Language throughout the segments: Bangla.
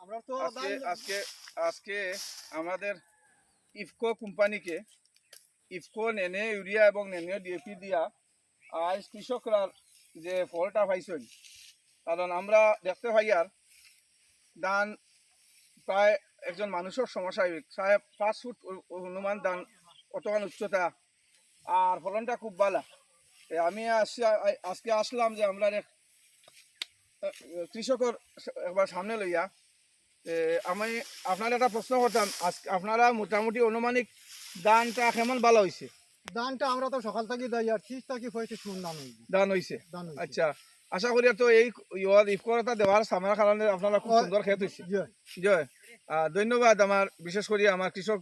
আমরা তো আজকে আজকে আজকে আমাদের ইফকো কোম্পানিকে ইফকো নেনে ইউরিয়া এবং নেনে ডিএপি দিয়া আজ কৃষকরা যে ফলটা পাইছেন, কারণ আমরা দেখতে পাই আর ধান প্রায় একজন মানুষের সমস্যায় প্রায় 5 ফুট অনুমান ধান অতখান উচ্চতা, আর ফলনটা খুব ভালো। আমি আজকে আসলাম যে আমরা কৃষকের একবার সামনে লইয়া আমি আপনার একটা প্রশ্ন করতাম, আপনারা মোটামুটি অনুমানিক ধানটা কেমন ভালো হয়েছে? ধানটা আমরা তো সকাল থেকে দেই আর 30 থেকে 35 মণ ধান হয়েছে। আচ্ছা, আশা করি তো এই ইফকোটা দেওয়ার সামার কারণে আপনারা খুব সুন্দর খেত হয়েছে। জয়, ধন্যবাদ আমার বিশেষ করে আমার কৃষক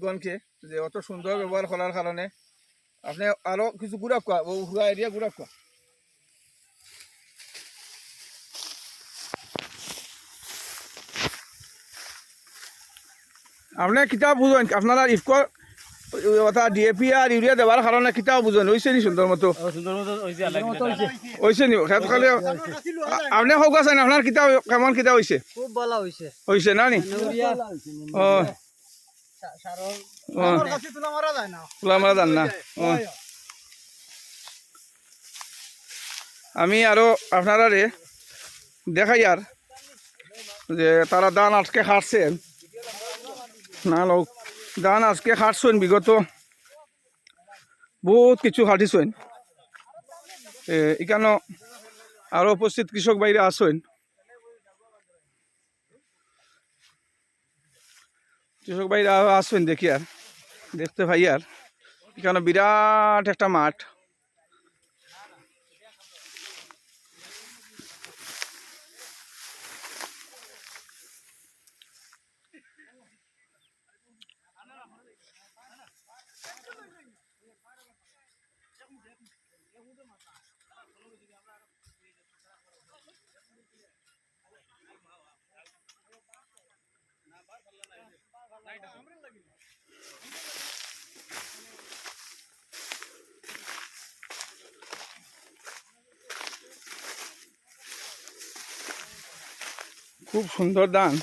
গণকে যে অত সুন্দর ব্যবহার করার কারণে। আপনি আরো কিছু ঘুরা কোয়া, ও ঘুরা এরিয়া ঘুরা কোয়া। আপনি কিতাব বুঝেন আপনারা ইফকো অর্থাৎ ডিএপি আর ইউরিয়া দেওয়ার কারণে কিতাব বুঝেন হয়েছে নি সুন্দর মতো? হয়েছে নি খেত খালি আপনি হোক আছেন আপনার কিতাব কেমন কিতাব হয়েছে? খুব ভালো হইছে। হয়েছে না নি? ও তুলা মারা যায় না। তুলা মারা যান না। আমি আরো আপনারা দেখাই আর যে তারা ধান আজকে খাটছেন না, লোক ধান আজকে খাটছেন, বিগত বহুত কিছু খাটিছেন। এখানে আরো উপস্থিত কৃষক বাইরে আসেন, কৃষক বাইরে আসবেন দেখি আর দেখতে পাই আর এখানে বিরাট একটা মাঠ। খুব সুন্দর ধান।